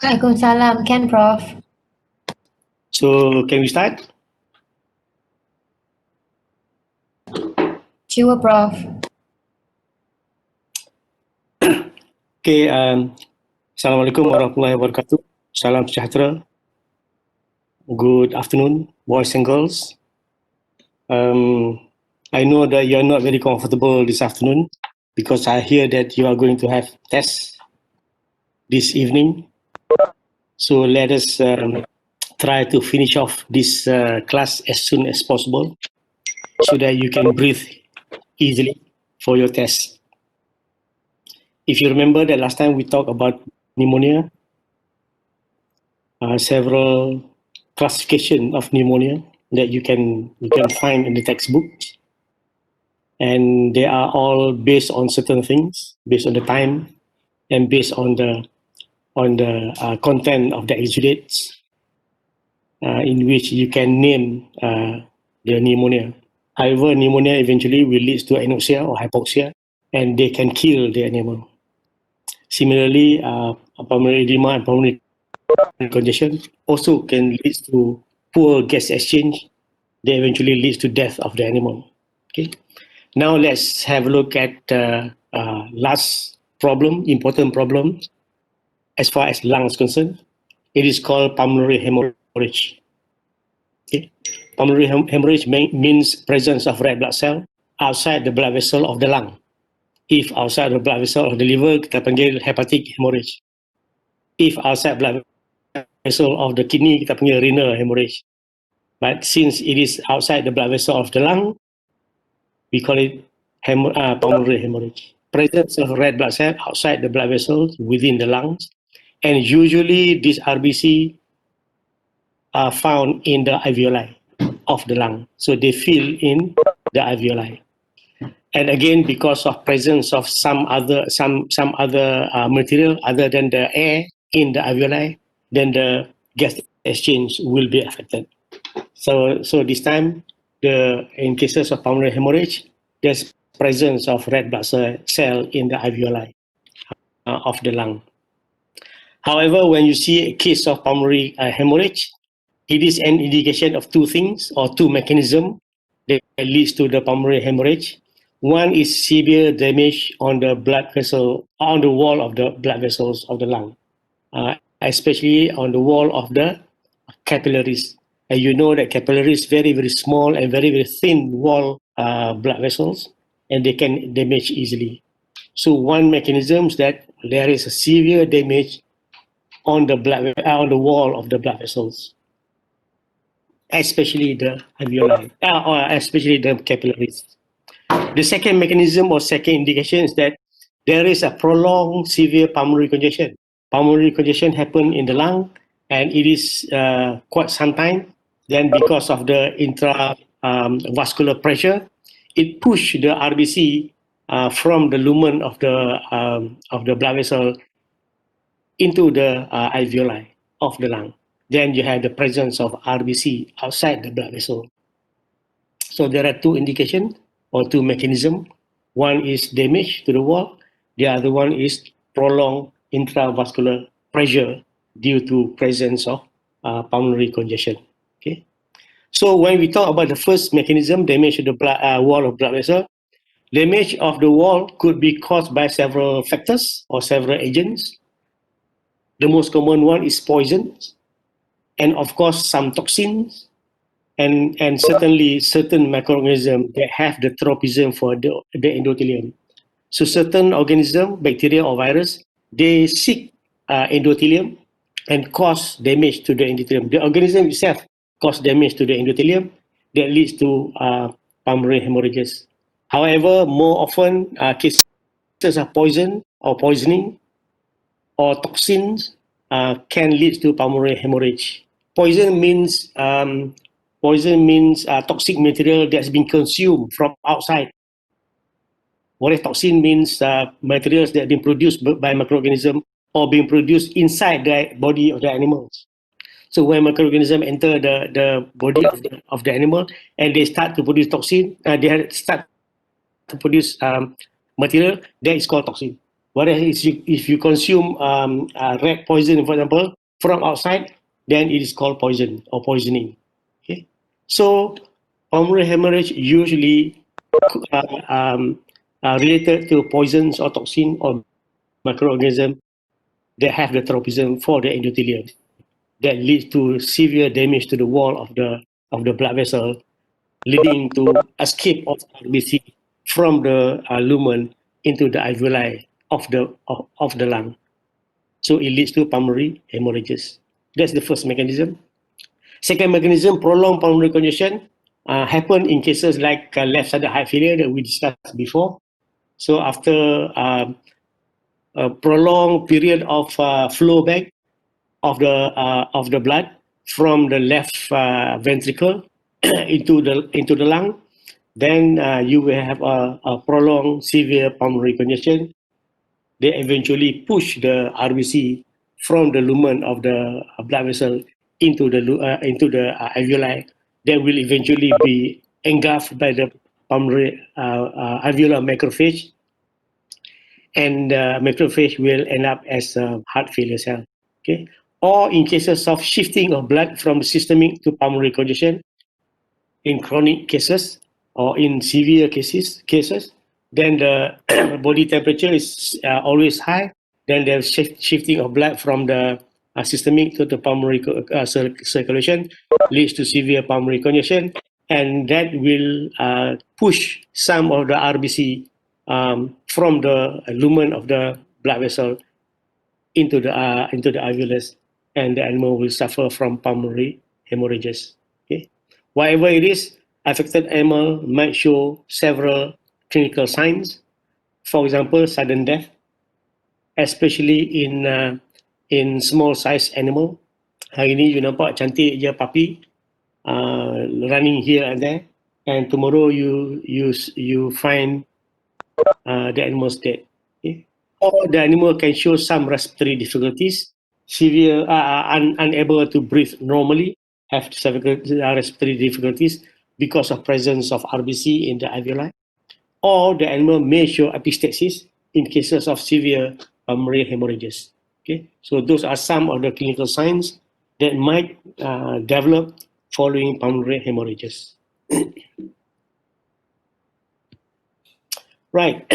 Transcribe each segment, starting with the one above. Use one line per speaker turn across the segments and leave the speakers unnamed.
Waalaikumsalam, can Prof?
So can we start?
Sure, Prof.
Okay. Assalamualaikum warahmatullahi wabarakatuh. Salam sejahtera. Good afternoon, boys and girls. I know that you are not very comfortable this afternoon because I hear that you are going to have tests this evening. So let us try to finish off this class as soon as possible so that you can breathe easily for your test. If you remember that last time we talked about pneumonia, several classification of pneumonia that you can find in the textbook, and they are all based on certain things, based on the time, and based on the content of the exudates, in which you can name the pneumonia. However, pneumonia eventually will lead to anoxia or hypoxia, and they can kill the animal. Similarly, pulmonary edema and pulmonary congestion also can lead to poor gas exchange that eventually leads to death of the animal. Okay. Now let's have a look at the last problem, important problem, as far as lungs concerned. It is called pulmonary hemorrhage. Okay. Pulmonary hemorrhage means presence of red blood cell outside the blood vessel of the lung. If outside the blood vessel of the liver, kita panggil hepatic hemorrhage. If outside blood vessel of the kidney, kita panggil renal hemorrhage. But since it is outside the blood vessel of the lung, we call it pulmonary hemorrhage. Presence of red blood cell outside the blood vessels within the lungs, and usually these RBC are found in the alveoli of the lung, so they fill in the alveoli. And again, because of presence of some other material other than the air in the alveoli, then the gas exchange will be affected. So this time, in cases of pulmonary hemorrhage, there's presence of red blood cell in the alveoli of the lung. However, when you see a case of pulmonary hemorrhage, it is an indication of two things or two mechanisms that leads to the pulmonary hemorrhage. One is severe damage on the blood vessel, on the wall of the blood vessels of the lung, especially on the wall of the capillaries. And you know that capillaries very, very small and very, very thin wall blood vessels, and they can damage easily. So one mechanism is that there is a severe damage on the wall of the blood vessels, especially the alveoli, or especially the capillaries. The second mechanism or second indication is that there is a prolonged severe pulmonary congestion. Pulmonary congestion happen in the lung, and it is quite some time. Then because of the intravascular pressure, it push the RBC from the lumen of the blood vessel into the alveoli of the lung. Then you have the presence of RBC outside the blood vessel. So there are two indications or two mechanisms. One is damage to the wall. The other one is prolonged intravascular pressure due to presence of pulmonary congestion. Okay. So when we talk about the first mechanism, damage to the wall of blood vessel, damage of the wall could be caused by several factors or several agents. The most common one is poison, and of course some toxins, and certainly certain microorganisms that have the tropism for the endothelium. So certain organism, bacteria or virus, they seek endothelium and cause damage to the endothelium. The organism itself cause damage to the endothelium that leads to pulmonary hemorrhages. However, more often cases of poison or poisoning or toxins can lead to pulmonary hemorrhage. Poison means toxic material that's been consumed from outside. Whereas toxin means materials that have been produced by microorganism or being produced inside the body of the animals. So when microorganisms enter the body of the animal and they start to produce toxin, they start to produce material that is called toxin. Whereas if you consume rat poison, for example, from outside, then it is called poison or poisoning. Okay, so pulmonary hemorrhage usually uh, um, related to poisons or toxin or microorganism that have the tropism for the endothelium that leads to severe damage to the wall of the blood vessel, leading to escape of RBC from the lumen into the alveoli of the lung. So it leads to pulmonary hemorrhages. That's the first mechanism. Second mechanism, prolonged pulmonary congestion happen in cases like left-sided heart failure that we discussed before. So after a prolonged period of flow back of the blood from the left ventricle into the lung, then you will have a prolonged severe pulmonary congestion. They eventually push the RBC from the lumen of the blood vessel into the alveoli. That will eventually be engulfed by the pulmonary alveolar macrophage, and macrophage will end up as a heart failure cell. Okay, or in cases of shifting of blood from the systemic to pulmonary congestion, in chronic cases or in severe cases, then the body temperature is always high. Then there's shifting of blood from the systemic to the pulmonary circulation, leads to severe pulmonary congestion, and that will push some of the RBC from the lumen of the blood vessel into the alveolus, and the animal will suffer from pulmonary hemorrhages. Okay, whatever it is, affected animal might show several clinical signs. For example, sudden death, especially in small size animal. Hari ni you nampak cantik je puppy running here and there, and tomorrow you find the animal's dead. Okay? Or the animal can show some respiratory difficulties, severe, unable to breathe normally, have severe respiratory difficulties because of presence of RBC in the alveoli. Or the animal may show epistaxis in cases of severe pulmonary hemorrhages. Okay, so those are some of the clinical signs that might develop following pulmonary hemorrhages. Right.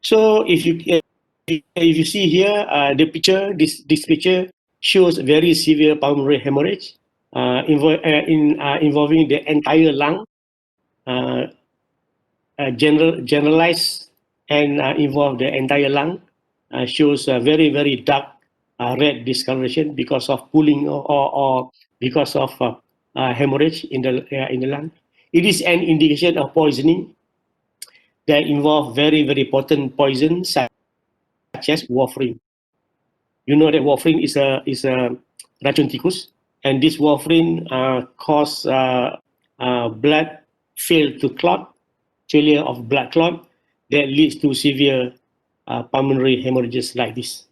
So if you see here, the picture, this picture shows very severe pulmonary hemorrhage involving the entire lung, uh, generalized and involve the entire lung. Shows a very dark red discoloration because of pooling or because of hemorrhage in the lung. It is an indication of poisoning that involve very potent poison such as warfarin. You know that warfarin is a racun tikus, and this warfarin cause blood fail to clot, failure of blood clot that leads to severe pulmonary hemorrhages like this.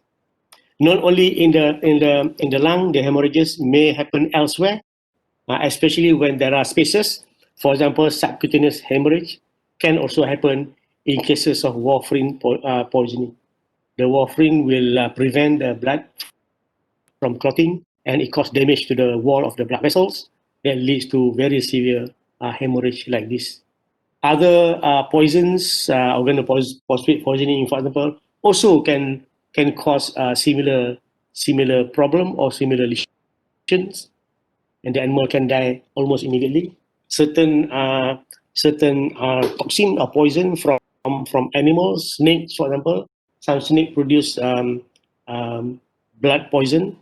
Not only in the lung, the hemorrhages may happen elsewhere, especially when there are spaces. For example, subcutaneous hemorrhage can also happen in cases of warfarin poisoning. The warfarin will prevent the blood from clotting, and it causes damage to the wall of the blood vessels that leads to very severe hemorrhage like this. Other poisons, organophosphate poisoning, for example, also can cause similar problem or similar lesions, and the animal can die almost immediately. Certain toxin or poison from animals, snakes, for example. Some snake produce blood poison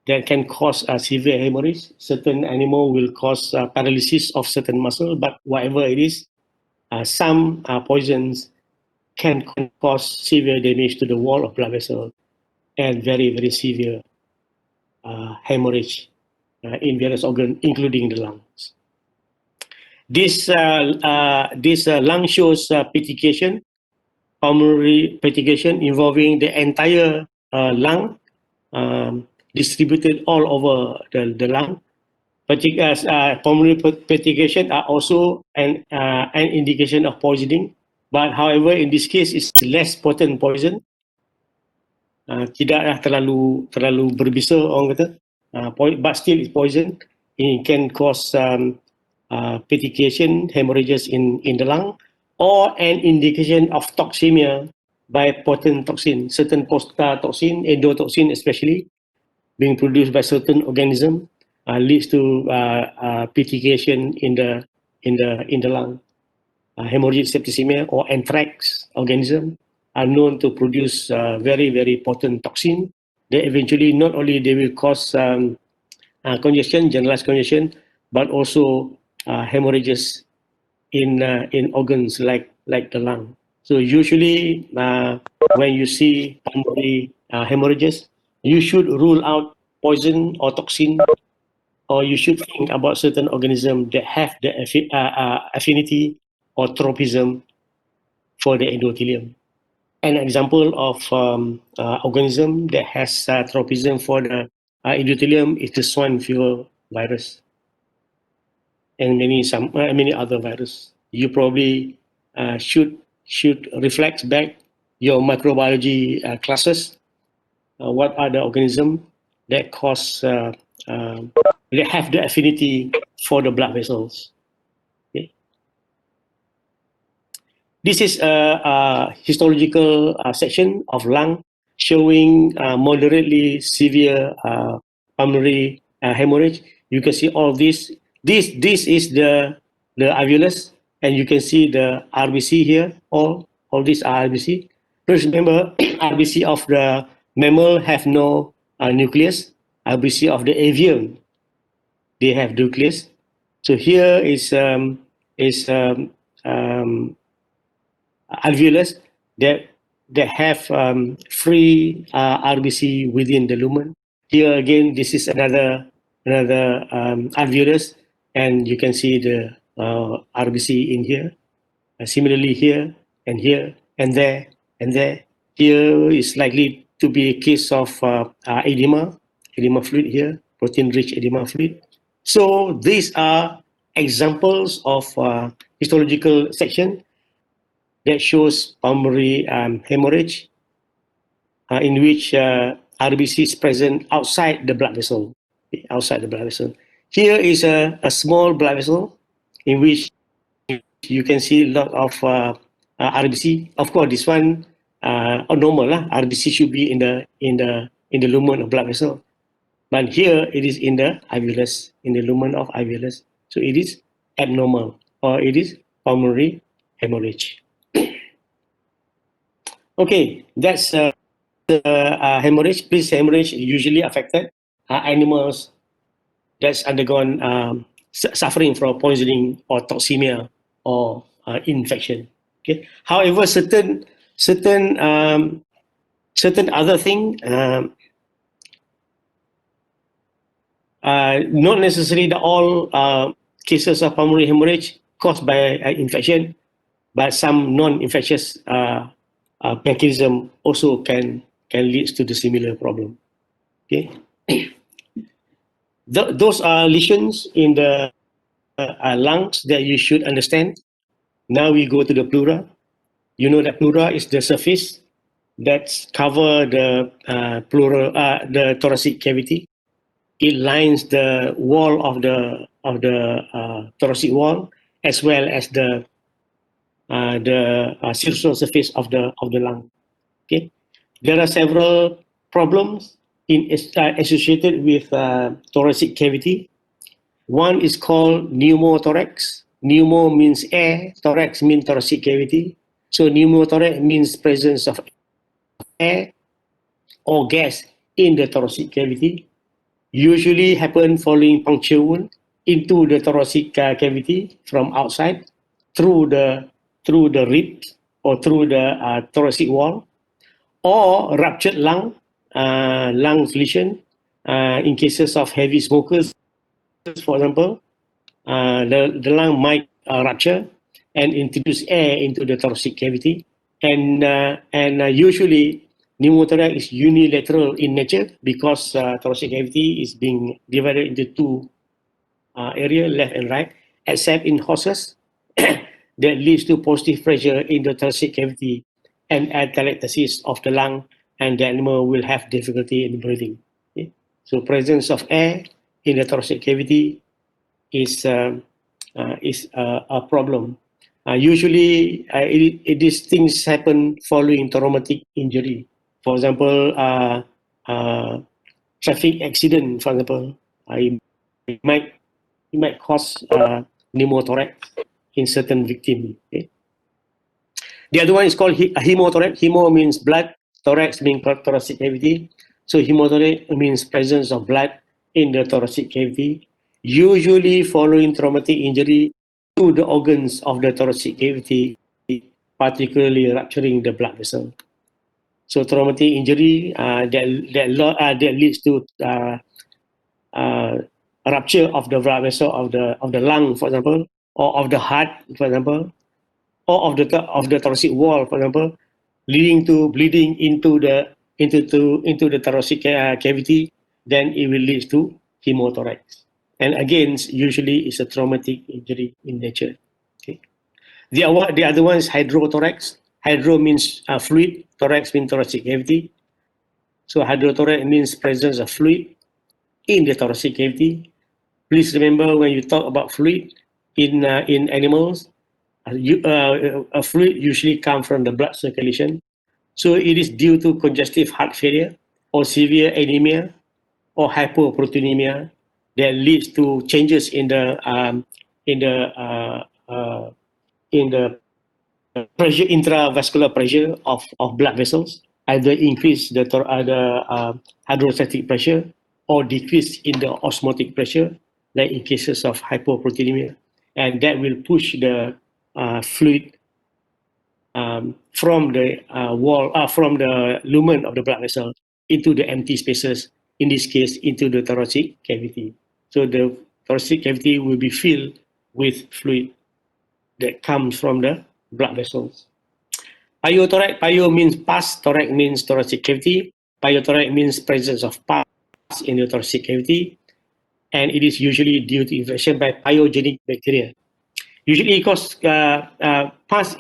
that can cause severe hemorrhage. Certain animal will cause paralysis of certain muscle, but whatever it is, some poisons can cause severe damage to the wall of blood vessel and very severe hemorrhage in various organs, including the lungs. This lung shows petrification, pulmonary petrification involving the entire lung, distributed all over the lung. Pulmonary petrification are also an indication of poisoning, but however, in this case, it's less potent poison tidaklah terlalu berbisa orang kata, but still it's poison. It can cause petechiation, hemorrhages in the lung, or an indication of toxemia by potent toxin, certain toxin, endotoxin especially, being produced by certain organism, leads to petechiation in the lung. Hemorrhagic septicemia or anthrax organism are known to produce very potent toxin that eventually not only they will cause congestion, generalized congestion, but also hemorrhages in organs like the lung. So usually when you see pulmonary hemorrhages, you should rule out poison or toxin, or you should think about certain organisms that have the affinity or tropism for the endothelium. An example of organism that has tropism for the endothelium is the swine fever virus and many other viruses. You probably should reflect back your microbiology classes. What are the organisms that cause that have the affinity for the blood vessels? Okay. This is a histological section of lung showing moderately severe pulmonary hemorrhage. You can see all this. This is the alveolus, and you can see the RBC here. All these are RBC. Please remember, RBC of the mammal have no nucleus. RBC of the avian, they have nucleus. So here is alveolus that have free RBC within the lumen. Here again, this is another alveolus, and you can see the RBC in here. Similarly, here and here and there and there. Here is likely to be a case of edema fluid here, protein-rich edema fluid. So these are examples of histological section that shows pulmonary hemorrhage in which RBC is present outside the blood vessel. Outside the blood vessel. Here is a small blood vessel in which you can see a lot of RBC. Of course, this one normal lah. RBC should be in the lumen of blood vessel, but here it is in the alveolus, in the lumen of alveolus. So it is abnormal, or it is pulmonary hemorrhage. Okay, that's the hemorrhage. Please, hemorrhage usually affected animals that's undergone suffering from poisoning or toxemia or infection. Okay. However, certain other thing, not necessarily all cases of pulmonary hemorrhage caused by infection, but some non-infectious mechanism also can lead to the similar problem. Okay. Those are lesions in the lungs that you should understand. Now we go to the pleura. You know that pleura is the surface that cover the the thoracic cavity. It lines the wall of the thoracic wall as well as the circular surface of the lung. Okay, there are several problems associated with thoracic cavity. One is called pneumothorax. Pneumo means air, thorax means thoracic cavity. So pneumothorax means presence of air or gas in the thoracic cavity. Usually happen following puncture wound into the thoracic cavity from outside through the ribs or through the thoracic wall, or ruptured lung lesion in cases of heavy smokers, for example. The lung might rupture and introduce air into the thoracic cavity, and usually pneumothorax is unilateral in nature because thoracic cavity is being divided into two areas, left and right, except in horses that leads to positive pressure in the thoracic cavity and atelectasis of the lung and the animal will have difficulty in breathing. Okay? So presence of air in the thoracic cavity is a problem. Usually, these things happen following traumatic injury. For example, traffic accident, for example, it might it might cause pneumothorax in certain victim. Okay? The other one is called hemothorax. Hemo means blood, thorax means thoracic cavity. So hemothorax means presence of blood in the thoracic cavity, usually following traumatic injury to the organs of the thoracic cavity, particularly rupturing the blood vessel. So traumatic injury that leads to uh, rupture of the blood vessel of the lung, for example, or of the heart, for example, or of the thoracic wall, for example, leading to bleeding into the thoracic cavity, then it will lead to hemothorax. And again, usually it's a traumatic injury in nature. Okay. The other one is hydrothorax. Hydro means fluid, thorax means thoracic cavity. So hydrothorax means presence of fluid in the thoracic cavity. Please remember when you talk about fluid in animals, a fluid usually comes from the blood circulation. So it is due to congestive heart failure or severe anemia or hypoproteinemia that leads to changes in the in the pressure, intravascular pressure of blood vessels, either increase the hydrostatic pressure or decrease in the osmotic pressure, like in cases of hypoproteinemia. And that will push the fluid from the lumen of the blood vessel into the empty spaces, in this case, into the thoracic cavity. So the thoracic cavity will be filled with fluid that comes from the blood vessels. Pyothorax, pyo means pus, thorax means thoracic cavity. Pyothorax means presence of pus in the thoracic cavity, and it is usually due to infection by pyogenic bacteria. Usually, because pus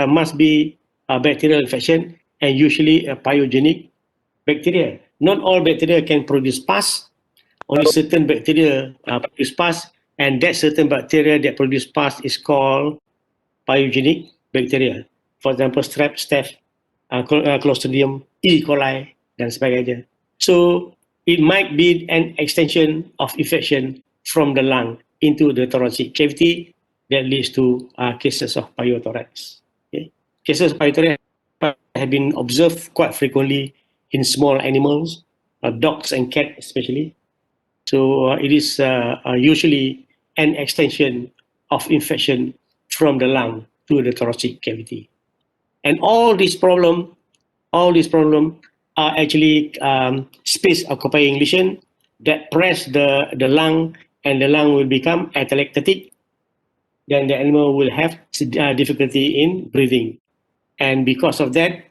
must be a bacterial infection and usually a pyogenic bacteria. Not all bacteria can produce pus. Only certain bacteria produce pus, and that certain bacteria that produce pus is called pyogenic bacteria. For example, strep, staph, Clostridium, E. coli, dan sebagainya. So it might be an extension of infection from the lung into the thoracic cavity that leads to cases of pyothorax. Okay? Cases of pyothorax have been observed quite frequently in small animals, dogs and cats especially. So it is usually an extension of infection from the lung to the thoracic cavity. And all these problems are actually space occupying lesion that press the lung, and the lung will become atelectatic. Then the animal will have difficulty in breathing. And because of that,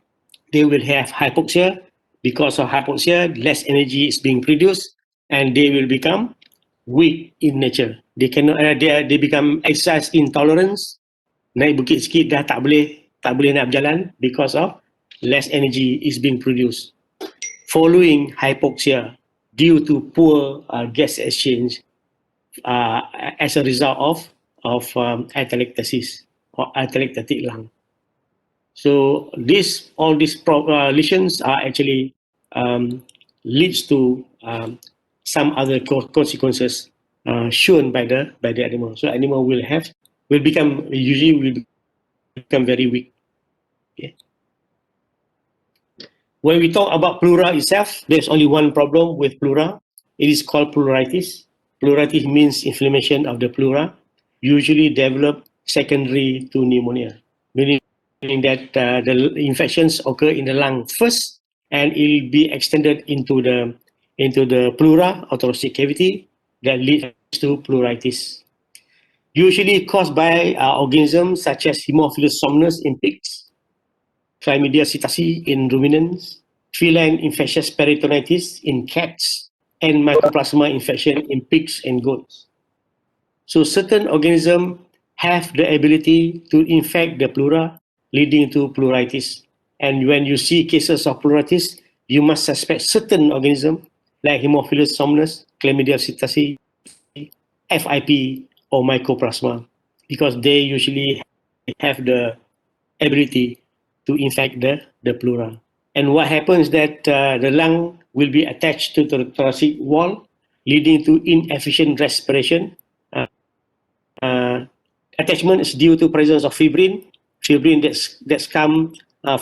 they will have hypoxia. Because of hypoxia, less energy is being produced, and they will become weak in nature. They cannot. They become exercise intolerance. Naik bukit sikit dah tak boleh nak berjalan because of less energy is being produced. Following hypoxia due to poor gas exchange uh, as a result of atelectasis or atelectatic lung. So all these lesions are actually leads to some other consequences shown by the animal. So animal will become usually will become very weak. Okay. When we talk about pleura itself, there's only one problem with pleura. It is called pleuritis. Pleuritis means inflammation of the pleura, usually developed secondary to pneumonia, meaning that the infections occur in the lung first, and it will be extended into the pleura or thoracic cavity that leads to pleuritis. Usually caused by organisms such as Haemophilus somnus in pigs, Chlamydia psittaci in ruminants, feline infectious peritonitis in cats, and Mycoplasma infection in pigs and goats. So certain organisms have the ability to infect the pleura, leading to pleuritis. And when you see cases of pleuritis, you must suspect certain organisms like Haemophilus somnus, Chlamydia psittaci, FIP, or Mycoplasma, because they usually have the ability to infect the pleura. And what happens that the lung will be attached to the thoracic wall, leading to inefficient respiration. Uh, Attachment is due to presence of fibrin, that's come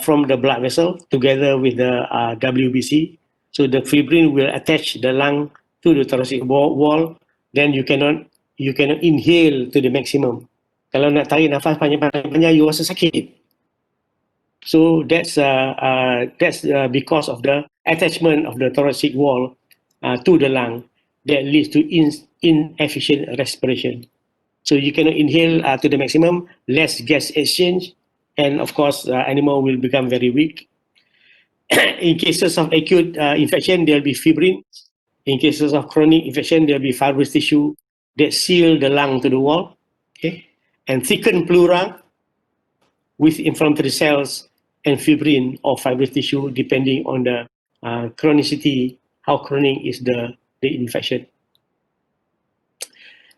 from the blood vessel together with the WBC. So the fibrin will attach the lung to the thoracic wall. Then you cannot inhale to the maximum. Kalau nak tarik nafas panjang-panjang, you rasa sakit. So that's because of the attachment of the thoracic wall to the lung that leads to inefficient respiration. So you cannot inhale to the maximum, less gas exchange, and of course, animal will become very weak. In cases of acute infection, there will be fibrin. In cases of chronic infection, there will be fibrous tissue that seal the lung to the wall, okay, and thicken pleura with inflammatory cells and fibrin or fibrous tissue, depending on the chronicity, how chronic is the infection.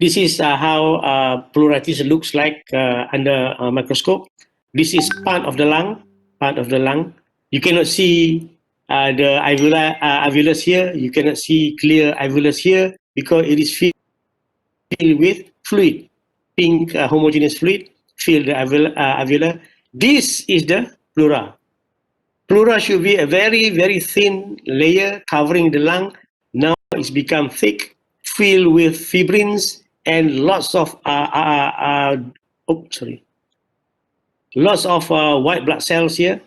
This is how pleuritis looks like under a microscope. This is part of the lung, part of the lung. You cannot see the alveolus here. You cannot see clear alveolus here because it is filled with fluid, pink homogeneous fluid, fill the alveolar. This is the pleura. Pleura should be a very, very thin layer covering the lung. Now it's become thick, filled with fibrins and lots of white blood cells here.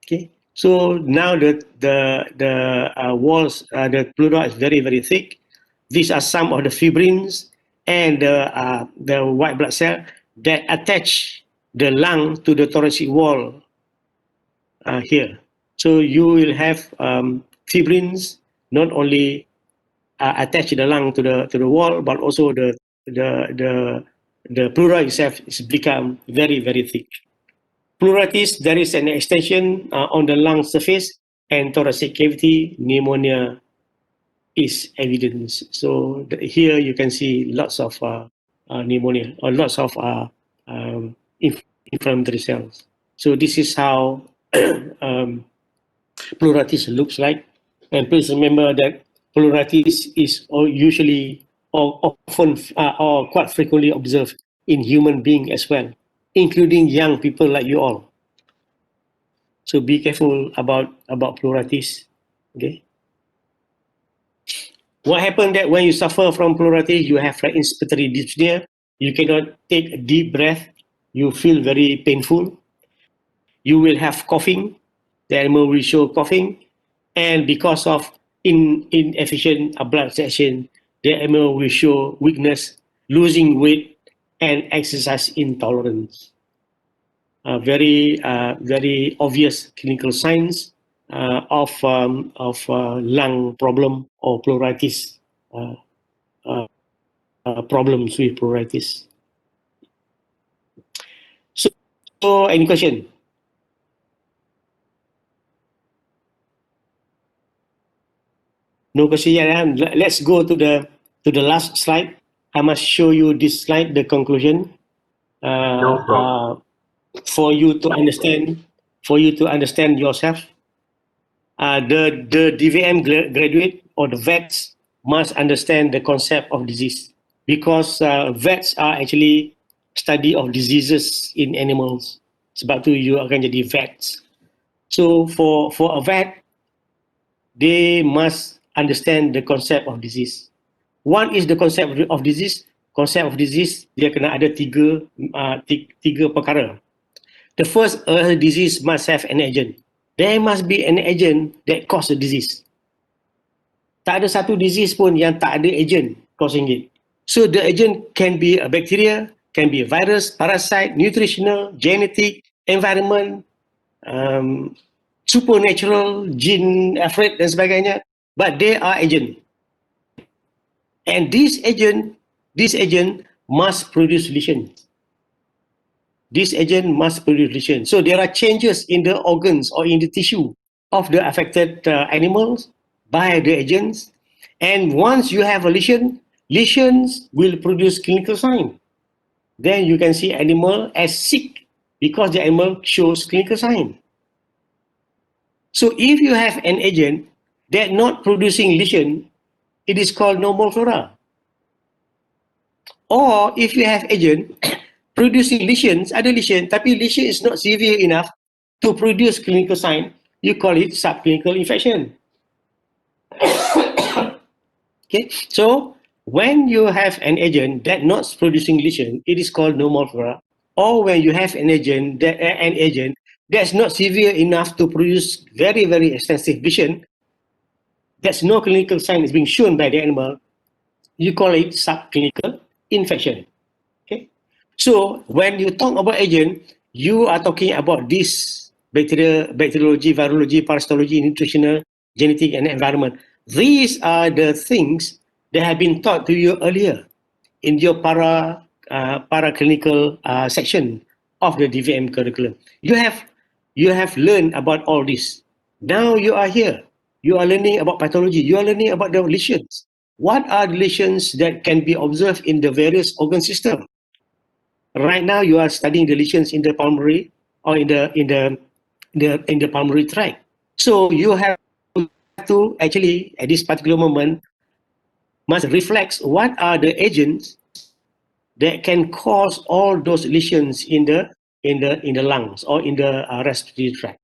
Okay, so now the walls, the pleura is very, very thick. These are some of the fibrins and the white blood cell that attach the lung to the thoracic wall here. So you will have fibrins not only attach the lung to the wall, but also the pleura itself is become very, very thick. Pleuritis, there is an extension on the lung surface and thoracic cavity. Pneumonia is evidence. So here you can see lots of pneumonia or lots of inflammatory cells. So this is how pleuritis looks like. And please remember that pleuritis is usually or often or quite frequently observed in human beings as well, including young people like you all. So be careful about pleuritis. Okay. What happened that when you suffer from pleuritis, you have like inspiratory dyspnea, you cannot take a deep breath, you feel very painful, you will have coughing, the animal will show coughing, and because of inefficient blood circulation, the animal will show weakness, losing weight, and exercise intolerance. Very obvious clinical signs of lung problem or pleuritis problems with pleuritis. So any question? No question yet. Let's go to the last slide. I must show you this slide, the conclusion, for you to understand yourself. The DVM graduate or the vets must understand the concept of disease because vets are actually study of diseases in animals. Sebab tu you akan jadi vets. So for a vet, they must understand the concept of disease. What is the concept of disease? Concept of disease dia kena ada tiga perkara. The first, a disease must have an agent. There must be an agent that cause the disease. Tak ada satu disease pun yang tak ada agent causing it. So the agent can be a bacteria, can be a virus, parasite, nutritional, genetic, environment, supernatural, jin, afraid dan sebagainya. But they are agent. And this agent must produce lesion. This agent must produce lesion. So there are changes in the organs or in the tissue of the affected animals by the agents. And once you have a lesion, lesions will produce clinical sign. Then you can see animal as sick because the animal shows clinical sign. So if you have an agent that not producing lesion, it is called normal flora. Or if you have agent producing lesions, ada lesion, tapi lesion is not severe enough to produce clinical sign, you call it subclinical infection. Okay, so when you have an agent that not producing lesion, it is called normal flora. Or when you have an agent that's not severe enough to produce very very extensive lesion, that's no clinical sign is being shown by the animal, you call it subclinical infection. Okay, so when you talk about agent, you are talking about this bacteriology, virology, parasitology, nutritional, genetic, and environment. These are the things that have been taught to you earlier in your paraclinical section of the DVM curriculum. You have learned about all this. Now you are here. You are learning about pathology. You are learning about the lesions. What are the lesions that can be observed in the various organ system? Right now, you are studying the lesions in the pulmonary or in the pulmonary tract. So you have to actually at this particular moment must reflect what are the agents that can cause all those lesions in the lungs or in the respiratory tract.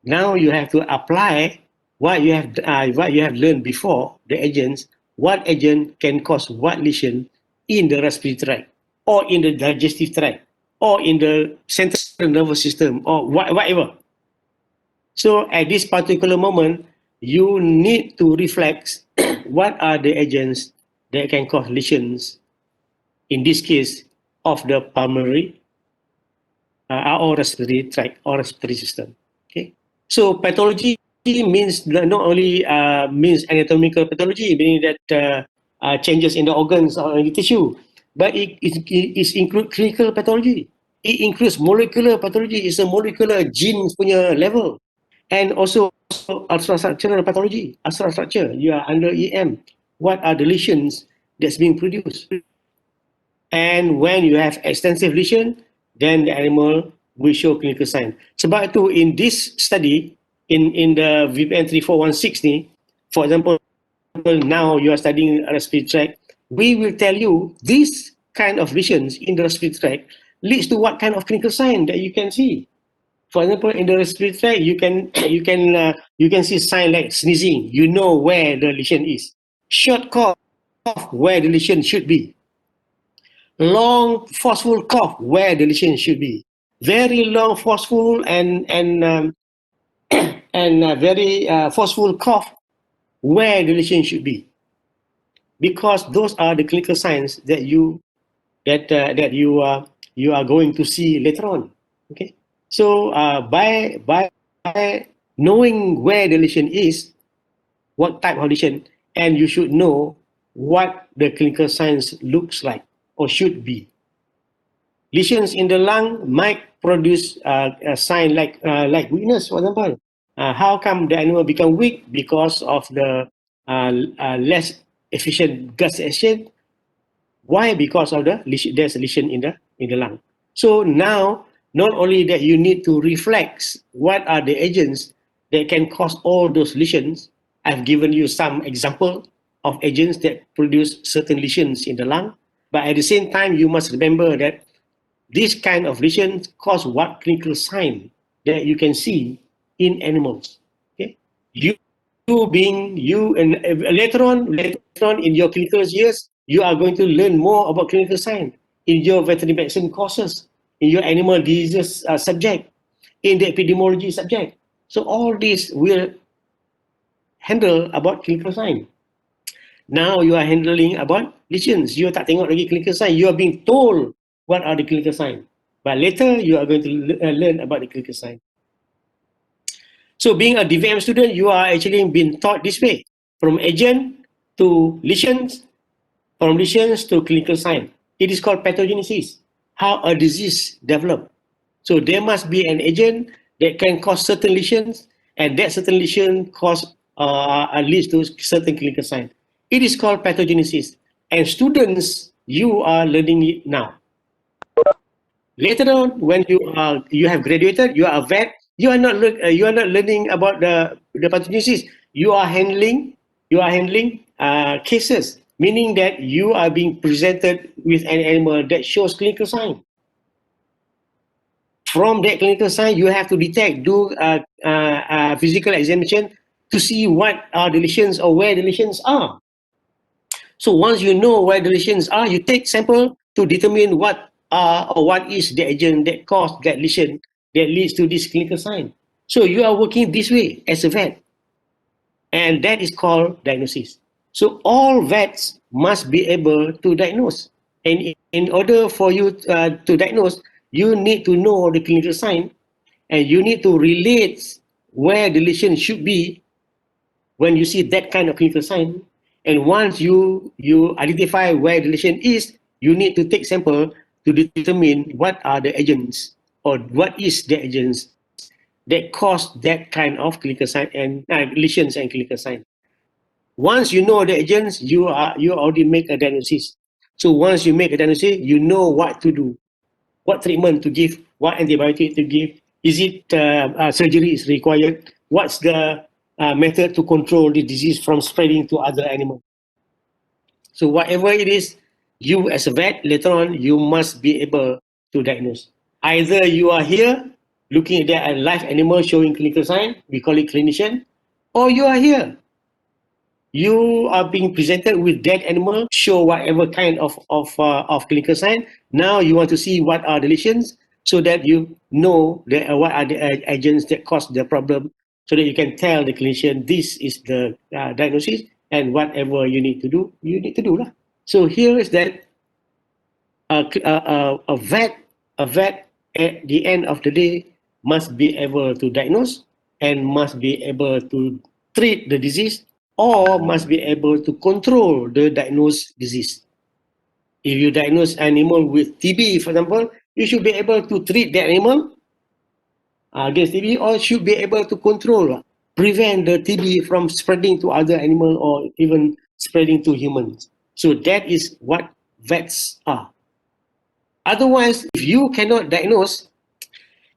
Now you have to apply what you have learned before the agents. What agent can cause what lesion in the respiratory tract or in the digestive tract or in the central nervous system or whatever. So at this particular moment, you need to reflect what are the agents that can cause lesions in this case of the pulmonary or respiratory tract or respiratory system. Okay, so pathology means not only means anatomical pathology, meaning that changes in the organs or in the tissue, but it includes clinical pathology. It includes molecular pathology. It's a molecular genes punya level, and also ultrastructural pathology. Ultrastructure, you are under EM. What are the lesions that's being produced? And when you have extensive lesion, then the animal will show clinical sign. Sebab itu in this study, in the VPN 3416 ni, for example, now you are studying respiratory tract, we will tell you this kind of lesions in the respiratory tract leads to what kind of clinical sign that you can see. For example, in the respiratory tract, you can see sign like sneezing. You know where the lesion is. Short cough, where the lesion should be. Long forceful cough where the lesion should be. Very long forceful and very forceful cough where the lesion should be, because those are the clinical signs that you are going to see later on. Okay, so by knowing where the lesion is, what type of lesion, and you should know what the clinical signs looks like or should be. Lesions in the lung might produce a sign like weakness, for example. How come the animal become weak? Because of the less efficient gas exchange. Why? Because of there's a lesion in the lung. So now, not only that you need to reflect what are the agents that can cause all those lesions. I've given you some example of agents that produce certain lesions in the lung. But at the same time, you must remember that this kind of lesions cause what clinical sign that you can see in animals. Okay, and later on in your clinical years, you are going to learn more about clinical sign in your veterinary medicine courses, in your animal diseases subject, in the epidemiology subject. So all this will handle about clinical sign. Now you are handling about lesions. You tak tengok lagi clinical sign. You are being told what are the clinical sign. But later you are going to learn about the clinical sign. So being a DVM student, you are actually being taught this way. From agent to lesions, from lesions to clinical sign. It is called pathogenesis, how a disease develops. So there must be an agent that can cause certain lesions, and that certain lesion leads to certain clinical sign. It is called pathogenesis, and students, you are learning it now. Later on, when you have graduated, you are a vet. You are not learning about the pathogenesis. You are handling cases, meaning that you are being presented with an animal that shows clinical sign. From that clinical sign, you have to detect, do physical examination to see what are the lesions or where the lesions are. So once you know where the lesions are, you take sample to determine what are or what is the agent that caused that lesion that leads to this clinical sign. So you are working this way as a vet, and that is called diagnosis. So all vets must be able to diagnose, and in order for you to diagnose, you need to know the clinical sign, and you need to relate where the lesion should be when you see that kind of clinical sign. And once you identify where the lesion is, you need to take sample to determine what are the agents or what is the agents that cause that kind of clinical sign and lesions and clinical sign. Once you know the agents, you already make a diagnosis. So once you make a diagnosis, you know what to do, what treatment to give, what antibiotic to give. Is it surgery is required? What's the method to control the disease from spreading to other animals? So whatever it is, you as a vet, later on, you must be able to diagnose. Either you are here looking at that live animal showing clinical sign, we call it clinician, or you are here you are being presented with that animal, show whatever kind of clinical sign. Now you want to see what are the lesions so that you know what are the agents that cause the problem, so that you can tell the clinician this is the diagnosis, and whatever you need to do, you need to do lah. So here is that a vet, a vet at the end of the day must be able to diagnose and must be able to treat the disease or must be able to control the diagnosed disease. If you diagnose animal with TB, for example, you should be able to treat that animal against TB or should be able to control, prevent the TB from spreading to other animal or even spreading to humans. So that is what vets are. Otherwise, if you cannot diagnose,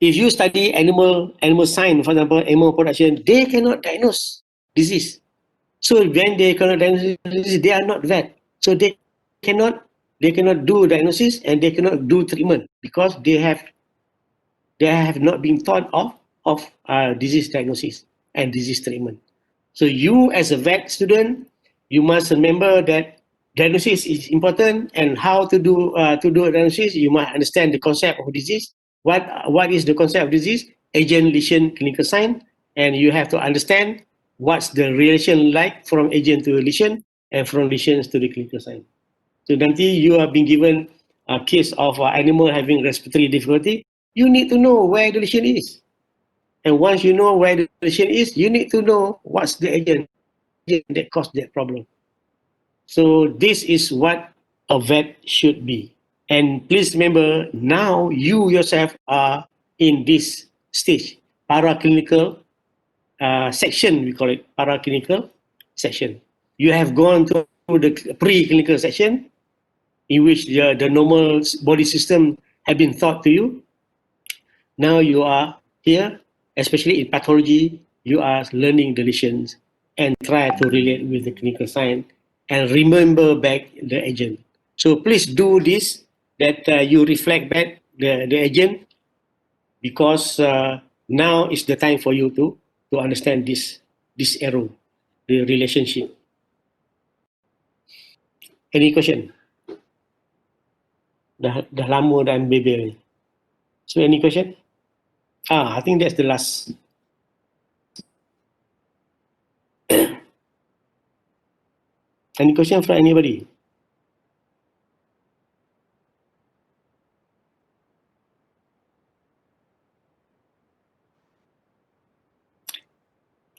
if you study animal science, for example, animal production, they cannot diagnose disease. So when they cannot diagnose disease, they are not vet. So they cannot do diagnosis and they cannot do treatment because they have not been thought of disease diagnosis and disease treatment. So you as a vet student, you must remember that diagnosis is important, and how to do a diagnosis, you must understand the concept of disease. What is the concept of disease? Agent, lesion, clinical sign, and you have to understand what's the relation like from agent to lesion and from lesions to the clinical sign. So nanti you are being given a case of an animal having respiratory difficulty, you need to know where the lesion is. And once you know where the lesion is, you need to know what's the agent that caused that problem. So this is what a vet should be. And please remember, now you yourself are in this stage, paraclinical section, we call it paraclinical section. You have gone through the preclinical section, in which the normal body system have been taught to you. Now you are here, especially in pathology, you are learning the lesions and try to relate with the clinical sign and remember back the agent. So please do this, that you reflect back the agent, because now is the time for you to understand this arrow, the relationship. Any question? Dah lama dan bebel. So any question? I think that's the last. Any question from anybody?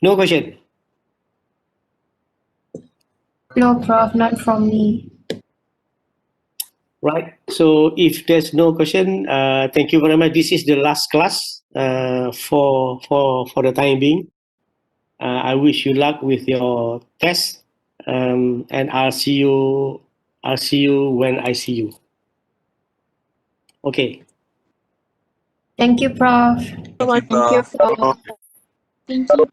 No question.
No, Prof, not from me.
Right. So if there's no question, thank you very much. This is the last class for the time being. I wish you luck with your test, and I'll see you. I'll see you when I see you. Okay.
Thank you, Prof.
Thank you, Prof.
Thank you.